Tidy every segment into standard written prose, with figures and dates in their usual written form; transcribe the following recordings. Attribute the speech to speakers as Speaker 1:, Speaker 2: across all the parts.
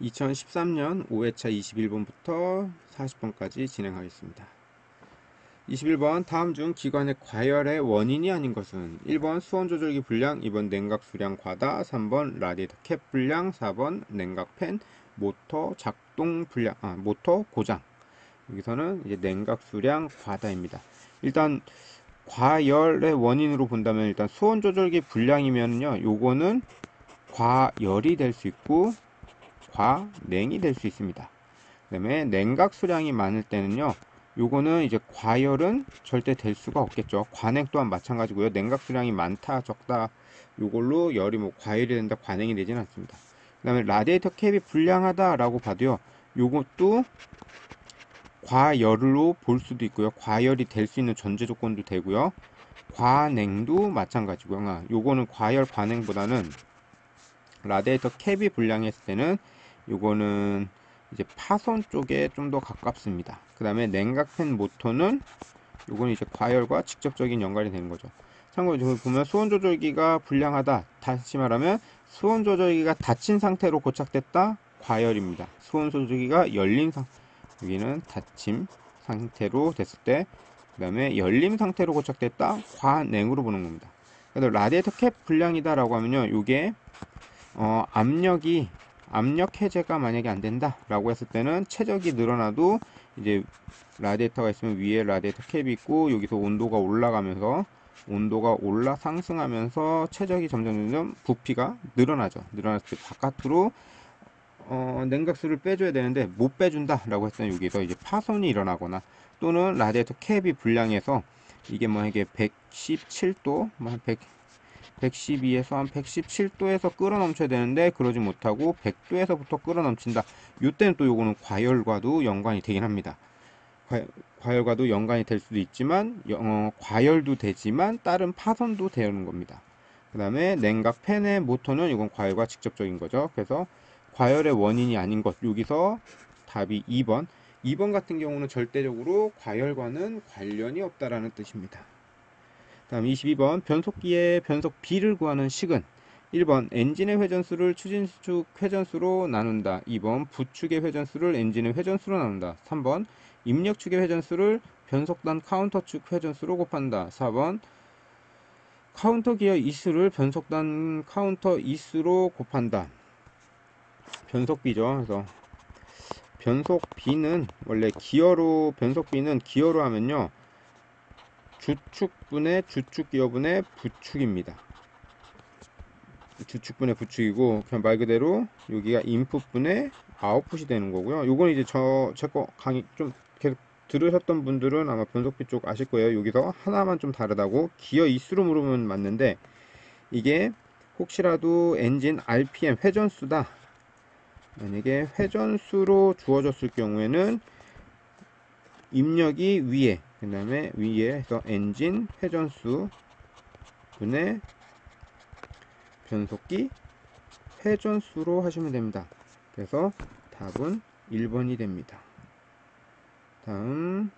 Speaker 1: 2013년 5회차 21번부터 40번까지 진행하겠습니다. 21번 다음 중 기관의 과열의 원인이 아닌 것은 1번 수온 조절기 불량, 2번 냉각 수량 과다, 3번 라디에이터 캡 불량, 4번 냉각 팬 모터 작동 불량, 모터 고장. 여기서는 이제 냉각 수량 과다입니다. 일단 과열의 원인으로 본다면 일단 수온 조절기 불량이면요, 요거는 과열이 될 수 있고 과냉이 될 수 있습니다. 그 다음에 냉각 수량이 많을 때는요, 요거는 이제 과열은 절대 될 수가 없겠죠. 과냉 또한 마찬가지고요. 냉각 수량이 많다 적다 요걸로 열이 뭐 과열이 된다 과냉이 되지는 않습니다. 그 다음에 라디에이터 캡이 불량하다 라고 봐도요, 요것도 과열로 볼 수도 있고요, 과열이 될 수 있는 전제 조건도 되고요, 과냉도 마찬가지고요. 요거는 과열 과냉보다는 라디에이터 캡이 불량했을 때는 요거는 이제 파손 쪽에 좀 더 가깝습니다. 그 다음에 냉각팬 모터는 요거는 이제 과열과 직접적인 연관이 되는 거죠. 참고로 여기 보면 수온 조절기가 불량하다, 다시 말하면 수온 조절기가 닫힌 상태로 고착됐다, 과열입니다. 수온 조절기가 열린 여기는 닫힘 상태로 됐을 때, 그 다음에 열림 상태로 고착됐다, 과냉으로 보는 겁니다. 그래서 라디에이터 캡 불량이다 라고 하면요, 요게 압력 해제가 만약에 안 된다 라고 했을 때는 최적이 늘어나도 이제 라디에이터가 있으면 위에 라디에이터 캡이 있고 여기서 온도가 올라가면서 상승하면서 최적이 점점 부피가 늘어나죠. 늘어났을 때 바깥으로 냉각수를 빼줘야 되는데 못 빼준다 라고 했을 때 여기서 이제 파손이 일어나거나, 또는 라디에이터 캡이 불량해서 이게 뭐 이게 117도 112에서 한 117도에서 끓어 넘쳐야 되는데 그러지 못하고 100도에서부터 끓어 넘친다. 이때는 또 요거는 과열과도 연관이 되긴 합니다. 과열과도 연관이 될 수도 있지만 과열도 되지만 다른 파손도 되는 겁니다. 그 다음에 냉각 팬의 모터는 이건 과열과 직접적인 거죠. 그래서 과열의 원인이 아닌 것, 여기서 답이 2번. 2번 같은 경우는 절대적으로 과열과는 관련이 없다라는 뜻입니다. 다음 22번 변속기의 변속 비를 구하는 식은 1번 엔진의 회전수를 추진축 회전수로 나눈다, 2번 부축의 회전수를 엔진의 회전수로 나눈다, 3번 입력축의 회전수를 변속단 카운터축 회전수로 곱한다, 4번 카운터 기어 이수를 변속단 카운터 이수로 곱한다. 변속비죠. 그래서 변속비는 원래 변속비는 기어로 하면요, 주축분의 주축기어분의 부축입니다. 주축분의 부축이고, 그냥 말 그대로 여기가 인풋분의 아웃풋이 되는 거고요. 요건 이제 제 거 강의 좀 계속 들으셨던 분들은 아마 변속비 쪽 아실 거예요. 여기서 하나만 좀 다르다고, 기어 이수로 물으면 맞는데, 이게 혹시라도 엔진 RPM 회전수다, 만약에 회전수로 주어졌을 경우에는 입력이 위에, 그 다음에 위에 해서 엔진 회전수 분의 변속기 회전수로 하시면 됩니다. 그래서 답은 1번이 됩니다. 다음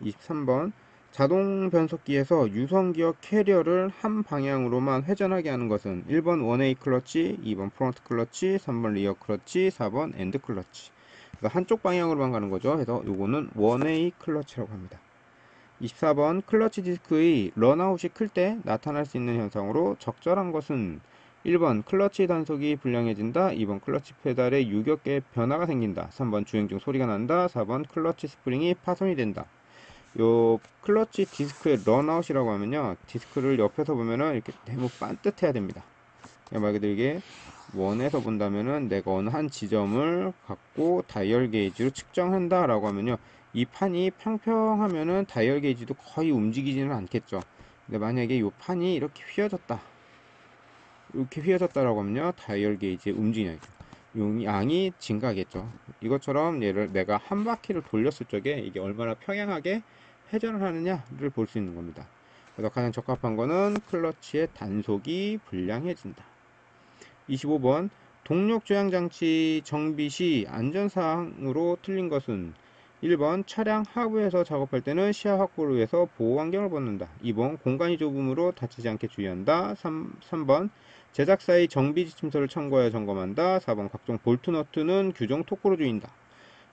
Speaker 1: 23번 자동 변속기에서 유성기어 캐리어를 한 방향으로만 회전하게 하는 것은 1번 원웨이 클러치, 2번 프론트 클러치, 3번 리어 클러치, 4번 엔드 클러치. 그러니까 한쪽 방향으로만 가는 거죠. 그래서 요거는 원웨이 클러치라고 합니다. 24번 클러치 디스크의 런아웃이 클 때 나타날 수 있는 현상으로 적절한 것은 1번 클러치 단속이 불량해진다, 2번 클러치 페달에 유격계 변화가 생긴다, 3번 주행 중 소리가 난다, 4번 클러치 스프링이 파손이 된다. 요 클러치 디스크의 런아웃이라고 하면요, 디스크를 옆에서 보면은 이렇게 너무 반듯해야 됩니다. 말 그대로 이게 원에서 본다면은 내가 어느 한 지점을 갖고 다이얼 게이지로 측정한다 라고 하면요, 이 판이 평평하면은 다이얼 게이지도 거의 움직이지는 않겠죠. 근데 만약에 이 판이 이렇게 휘어졌다라고 하면요, 다이얼 게이지의 움직임이 양이 증가하겠죠. 이것처럼 얘를 내가 한 바퀴를 돌렸을 적에 이게 얼마나 평행하게 회전을 하느냐를 볼 수 있는 겁니다. 그래서 가장 적합한 거는 클러치의 단속이 불량해진다. 25번 동력 조향 장치 정비 시 안전사항으로 틀린 것은 1번 차량 하부에서 작업할 때는 시야 확보를 위해서 보호 안경을 벗는다, 2번 공간이 좁음으로 다치지 않게 주의한다, 3번 제작사의 정비 지침서를 참고하여 점검한다. 4번 각종 볼트 너트는 규정 토크로 조인다.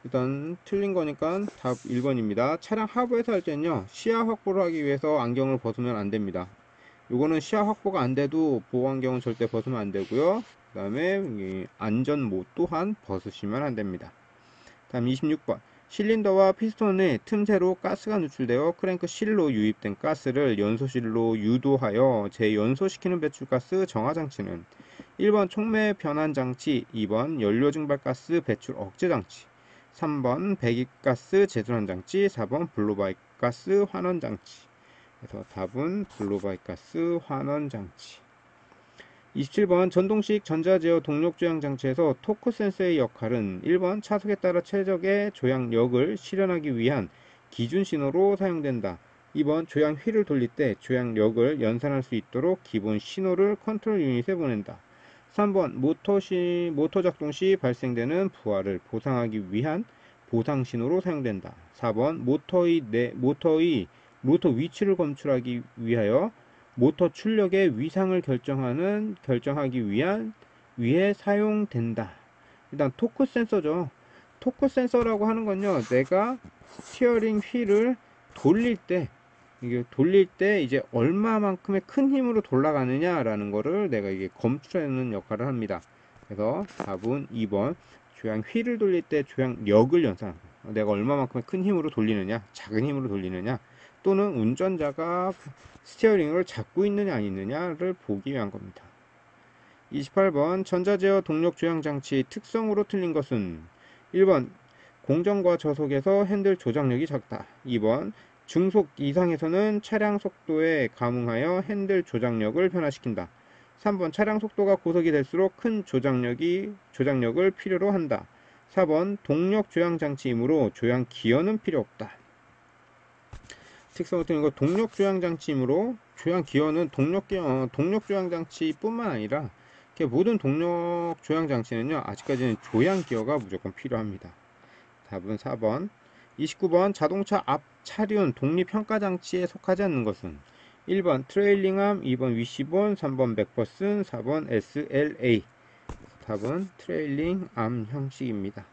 Speaker 1: 일단 틀린 거니까 답 1번입니다. 차량 하부에서 할 때는요, 시야 확보를 하기 위해서 안경을 벗으면 안 됩니다. 요거는 시야 확보가 안 돼도 보호 안경은 절대 벗으면 안 되고요. 그 다음에 안전모 또한 벗으시면 안 됩니다. 다음 26번. 실린더와 피스톤의 틈새로 가스가 누출되어 크랭크 실로 유입된 가스를 연소실로 유도하여 재연소시키는 배출가스 정화장치는 1번 촉매 변환 장치, 2번 연료 증발 가스 배출 억제 장치, 3번 배기가스 재순환 장치, 4번 블로바이크 가스 환원 장치. 그래서 답은 블로바이크 가스 환원 장치. 27번 전동식 전자제어 동력 조향 장치에서 토크 센서의 역할은 1번 차속에 따라 최적의 조향력을 실현하기 위한 기준 신호로 사용된다. 2번 조향 휠을 돌릴 때 조향력을 연산할 수 있도록 기본 신호를 컨트롤 유닛에 보낸다. 3번 모터 작동 시 발생되는 부하를 보상하기 위한 보상 신호로 사용된다. 4번 모터 위치를 검출하기 위하여 모터 출력의 위상을 결정하기 위해 사용된다. 일단 토크 센서죠. 토크 센서라고 하는 건요, 내가 스티어링 휠을 돌릴 때 이제 얼마만큼의 큰 힘으로 돌아가느냐라는 거를 내가 이게 검출하는 역할을 합니다. 그래서 답은 2번 조향 휠을 돌릴 때 조향력을 연산. 내가 얼마만큼의 큰 힘으로 돌리느냐, 작은 힘으로 돌리느냐, 또는 운전자가 스티어링을 잡고 있느냐 아니느냐를 보기 위한 겁니다. 28번 전자제어 동력 조향 장치의 특성으로 틀린 것은 1번 공정과 저속에서 핸들 조작력이 작다. 2번 중속 이상에서는 차량 속도에 감응하여 핸들 조작력을 변화시킨다. 3번 차량 속도가 고속이 될수록 큰 조작력을 필요로 한다. 4번 동력 조향 장치이므로 조향 기어는 필요 없다. 특성을 틀린 거 동력 조향 장치이므로 조향 기어는 동력 조향 장치뿐만 아니라 모든 동력 조향 장치는요, 아직까지는 조향 기어가 무조건 필요합니다. 답은 4번. 29번 자동차 앞 차륜 독립평가 장치에 속하지 않는 것은 1번 트레일링암, 2번 위시본, 3번 맥퍼슨, 4번 SLA. 답은 트레일링암 형식입니다.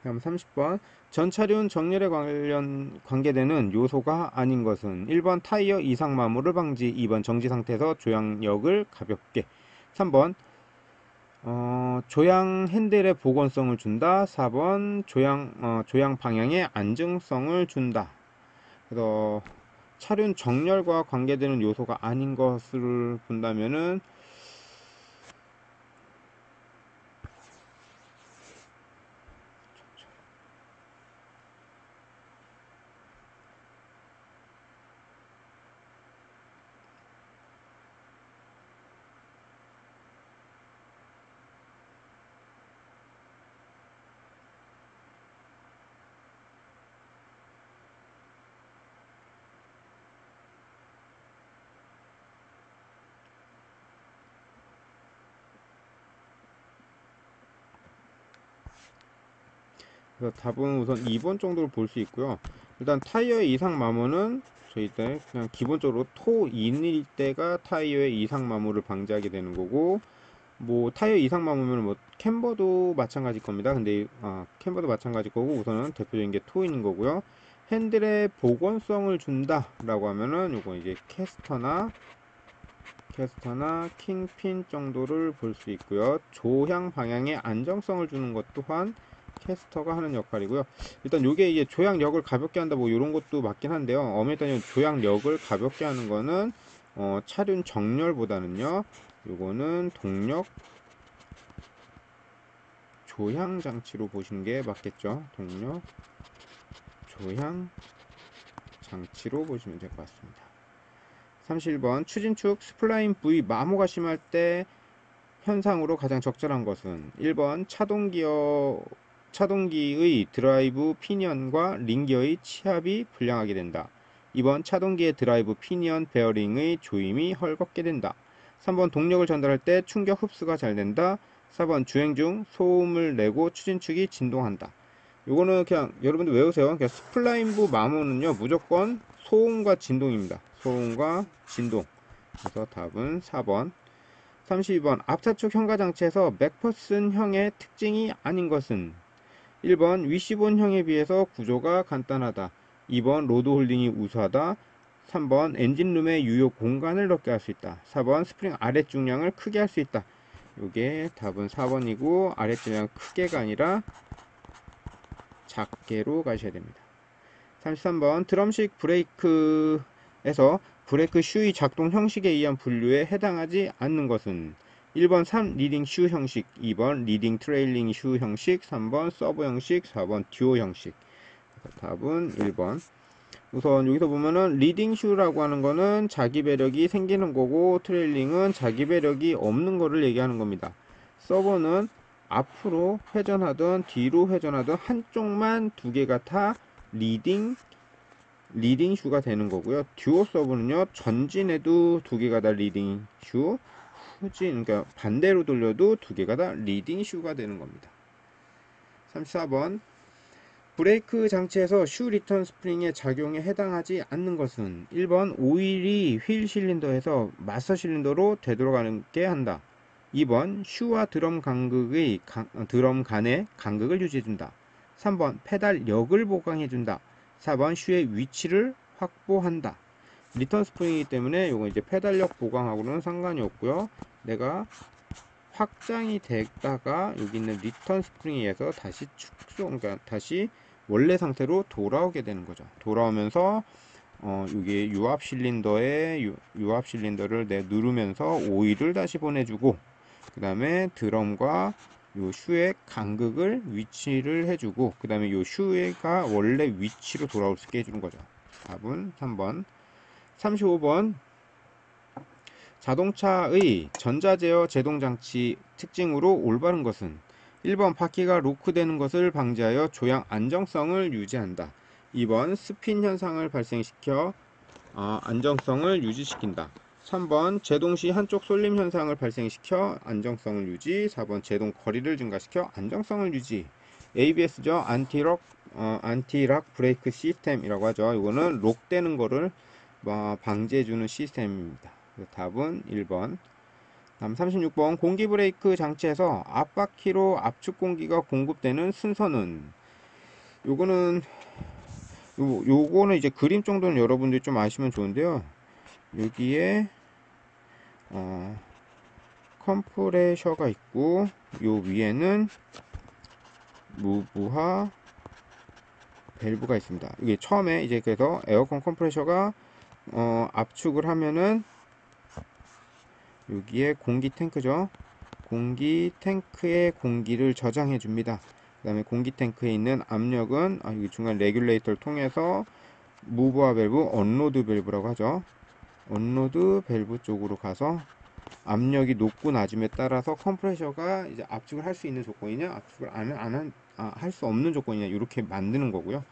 Speaker 1: 다음 30번 전 차륜 정렬에 관계되는 요소가 아닌 것은 1번 타이어 이상 마모를 방지, 2번 정지 상태에서 조향력을 가볍게, 3번 조향 핸들의 보건성을 준다, 4번 조향 방향의 안정성을 준다. 그래서 차륜 정렬과 관계되는 요소가 아닌 것을 본다면은 그래서 답은 우선 2번 정도로 볼 수 있고요. 일단 타이어의 이상 마모는 저희 때 그냥 기본적으로 토인일 때가 타이어의 이상 마모를 방지하게 되는 거고, 뭐 타이어 이상 마모면 뭐 캠버도 마찬가지일 겁니다. 근데 캠버도 마찬가지일 거고, 우선은 대표적인 게 토인인 거고요. 핸들의 보건성을 준다 라고 하면은 요거 이제 캐스터나 킹핀 정도를 볼 수 있고요. 조향 방향의 안정성을 주는 것 또한 캐스터가 하는 역할이고요. 일단 요게 이제 조향력을 가볍게 한다 뭐 요런 것도 맞긴 한데요. 엄밀히 따지면 조향력을 가볍게 하는 거는 차륜 정렬보다는요, 요거는 동력 조향 장치로 보시는 게 맞겠죠. 동력 조향 장치로 보시면 될 것 같습니다. 31번 추진축 스플라인 부위 마모가 심할 때 현상으로 가장 적절한 것은 1번 차동기의 드라이브 피니언과 링기어의 치합이 불량하게 된다. 2번 차동기의 드라이브 피니언 베어링의 조임이 헐겁게 된다. 3번 동력을 전달할 때 충격 흡수가 잘 된다. 4번 주행 중 소음을 내고 추진축이 진동한다. 요거는 그냥 여러분들 외우세요. 그냥 스플라인부 마모는요, 무조건 소음과 진동입니다. 소음과 진동. 그래서 답은 4번. 32번 앞사축 현가장치에서 맥퍼슨형의 특징이 아닌 것은 1번 위시본형에 비해서 구조가 간단하다. 2번 로드 홀딩이 우수하다. 3번 엔진룸의 유효 공간을 넓게 할 수 있다. 4번 스프링 아래 중량을 크게 할 수 있다. 요게 답은 4번이고 아래 중량 크게가 아니라 작게로 가셔야 됩니다. 33번 드럼식 브레이크에서 브레이크 슈의 작동 형식에 의한 분류에 해당하지 않는 것은 1번 3 리딩 슈 형식, 2번 리딩 트레일링 슈 형식, 3번 서브 형식, 4번 듀오 형식. 답은 1번. 우선 여기서 보면은 리딩 슈라고 하는 거는 자기 배력이 생기는 거고, 트레일링은 자기 배력이 없는 거를 얘기하는 겁니다. 서버는 앞으로 회전하든 뒤로 회전하든 한쪽만 두 개가 다 리딩 슈가 되는 거고요. 듀오 서브는요, 전진에도 두 개가 다 리딩 슈, 후진, 그러니까 반대로 돌려도 두 개가 다 리딩 슈가 되는 겁니다. 34번 브레이크 장치에서 슈 리턴 스프링의 작용에 해당하지 않는 것은 1번 오일이 휠 실린더에서 마스터 실린더로 되돌아가게 한다. 2번 슈와 드럼 간의 간극을 유지해준다. 3번 페달력을 보강해준다. 4번 슈의 위치를 확보한다. 리턴 스프링이기 때문에 이거 이제 페달력 보강하고는 상관이 없고요. 내가 확장이 됐다가 여기 있는 리턴 스프링에 의해서 다시 그러니까 다시 원래 상태로 돌아오게 되는 거죠. 돌아오면서 여기 유압 실린더에 유압 실린더를 누르면서 오일을 다시 보내주고, 그 다음에 드럼과 요 슈의 간극을 위치를 해주고, 그 다음에 요 슈가 원래 위치로 돌아올 수 있게 해주는 거죠. 답은 3번. 35번 자동차의 전자제어 제동장치 특징으로 올바른 것은 1번 바퀴가 로크되는 것을 방지하여 조향 안정성을 유지한다. 2번 스핀 현상을 발생시켜 안정성을 유지시킨다. 3번 제동시 한쪽 쏠림 현상을 발생시켜 안정성을 유지. 4번 제동 거리를 증가시켜 안정성을 유지. ABS죠. 안티락 브레이크 시스템이라고 하죠. 이거는 록되는 거를 방지해주는 시스템입니다. 답은 1번. 다음 36번 공기 브레이크 장치에서 앞바퀴로 압축 공기가 공급되는 순서는, 요거는 이제 그림 정도는 여러분들이 좀 아시면 좋은데요. 여기에 컴프레셔가 있고, 요 위에는 무브화 밸브가 있습니다. 이게 처음에 이제 그래서 에어컨 컴프레셔가 압축을 하면은 여기에 공기 탱크죠. 공기 탱크에 공기를 저장해 줍니다. 그 다음에 공기 탱크에 있는 압력은 여기 중간 레귤레이터를 통해서 무브와 밸브, 언로드 밸브라고 하죠. 언로드 밸브 쪽으로 가서 압력이 높고 낮음에 따라서 컴프레셔가 이제 압축을 할 수 있는 조건이냐, 압축을 할 수 없는 조건이냐, 이렇게 만드는 거고요.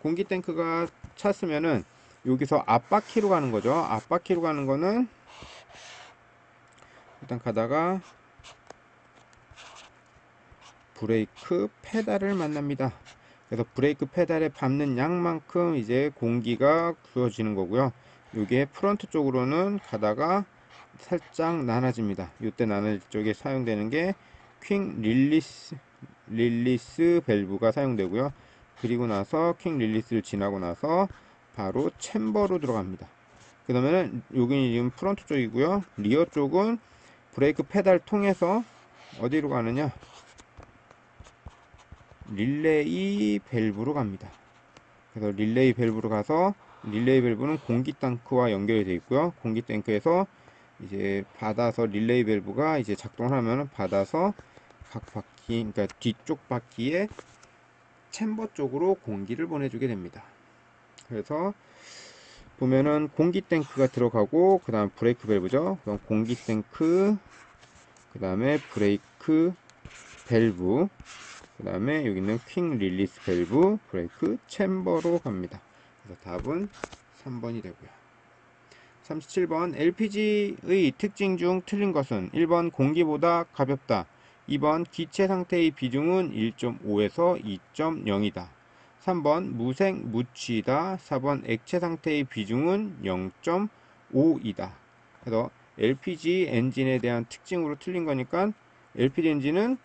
Speaker 1: 공기 탱크가 찼으면은 여기서 앞바퀴로 가는 거죠. 앞바퀴로 가는 거는 일단 가다가 브레이크 페달을 만납니다. 그래서 브레이크 페달에 밟는 양만큼 이제 공기가 주어지는 거고요. 이게 프론트 쪽으로는 가다가 살짝 나눠집니다. 이때 나눠질 쪽에 사용되는 게 퀵 릴리스 밸브가 사용되고요. 그리고 나서 퀵 릴리스를 지나고 나서 바로 챔버로 들어갑니다. 그 다음에는 여기는 지금 프론트 쪽이고요. 리어 쪽은 브레이크 페달 통해서 어디로 가느냐, 릴레이 밸브로 갑니다. 그래서 릴레이 밸브로 가서, 릴레이 밸브는 공기 탱크와 연결이 되어 있고요. 공기 탱크에서 이제 받아서 릴레이 밸브가 이제 작동을 하면 받아서 각 바퀴, 그러니까 뒤쪽 바퀴에 챔버 쪽으로 공기를 보내주게 됩니다. 그래서 보면은 공기 탱크가 들어가고, 그 다음 브레이크 밸브죠. 그럼 공기 탱크, 그 다음에 브레이크 밸브, 그 다음에 여기는 퀵 릴리스 밸브, 브레이크 챔버로 갑니다. 그래서 답은 3번이 되고요. 37번 LPG의 특징 중 틀린 것은 1번 공기보다 가볍다. 2번 기체 상태의 비중은 1.5에서 2.0이다. 3번 무색 무취이다. 4번 액체 상태의 비중은 0.5이다. 그래서 LPG 엔진에 대한 특징으로 틀린 거니까 LPG 엔진은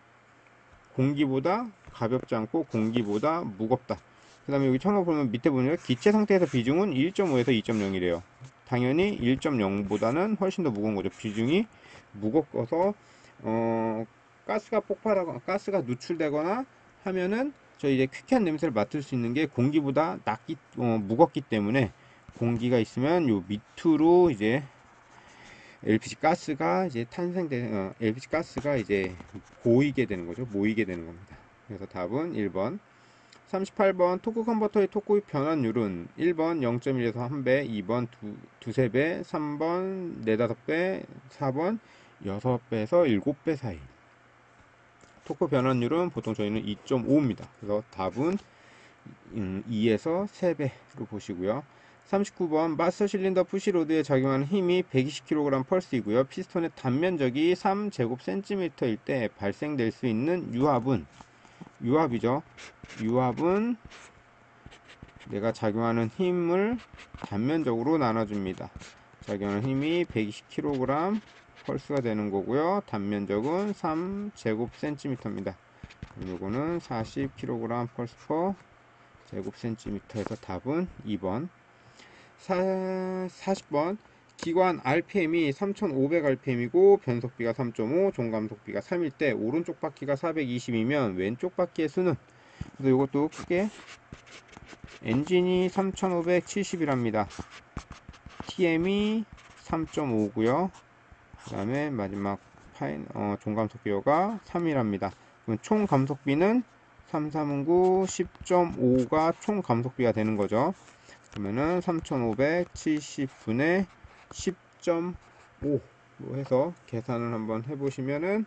Speaker 1: 공기보다 가볍지 않고 공기보다 무겁다. 그 다음에 여기 참고 보면 밑에 보면 기체 상태에서 비중은 1.5에서 2.0이래요. 당연히 1.0보다는 훨씬 더 무거운 거죠. 비중이 무겁어서 가스가 폭발하거나 가스가 누출되거나 하면은 저 이제 퀴퀴한 냄새를 맡을 수 있는 게 공기보다 무겁기 때문에 공기가 있으면 요 밑으로 이제 LPG 가스가 이제 LPG 가스가 이제 고이게 되는 거죠. 모이게 되는 겁니다. 그래서 답은 1번. 38번 토크 컨버터의 토크 변환율은 1번 0.1에서 1배, 2번 두세 배, 3번 4, 5배, 4번 6배에서 7배 사이. 토크 변환율은 보통 저희는 2.5입니다. 그래서 답은 2에서 3배로 보시고요. 39번 마스터 실린더 푸시로드에 작용하는 힘이 120kg 펄스이고요. 피스톤의 단면적이 3제곱cm일 때 발생될 수 있는 유압이죠. 유압은 내가 작용하는 힘을 단면적으로 나눠줍니다. 작용하는 힘이 120kg 펄스가 되는 거고요. 단면적은 3제곱cm입니다. 요거는 40kg 펄스 퍼 제곱cm에서 답은 2번. 40번 기관 RPM이 3500rpm이고 변속비가 3.5, 종감속비가 3일 때 오른쪽 바퀴가 420이면 왼쪽 바퀴의 수는, 그래서 이것도 크게 엔진이 3570이랍니다. TM이 3.5고요. 그 다음에 마지막 종감속비가 3이랍니다. 그럼 총 감속비는 3, 3은 9, 10.5가 총 감속비가 되는 거죠. 그러면은 3570분의 10.5로 해서 계산을 한번 해보시면은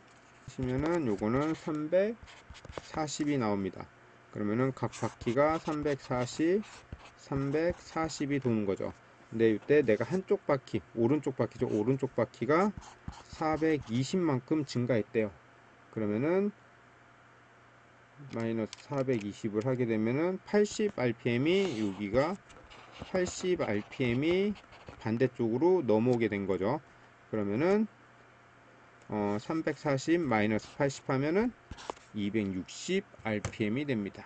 Speaker 1: 요거는 340이 나옵니다. 그러면은 각 바퀴가 340이 도는 거죠. 근데 이때 내가 한쪽 바퀴, 오른쪽 바퀴죠. 오른쪽 바퀴가 420만큼 증가했대요. 그러면은 마이너스 420을 하게 되면은 80rpm이 여기가 80rpm이 반대쪽으로 넘어오게 된 거죠. 그러면은 340 마이너스 80 하면은 260rpm이 됩니다.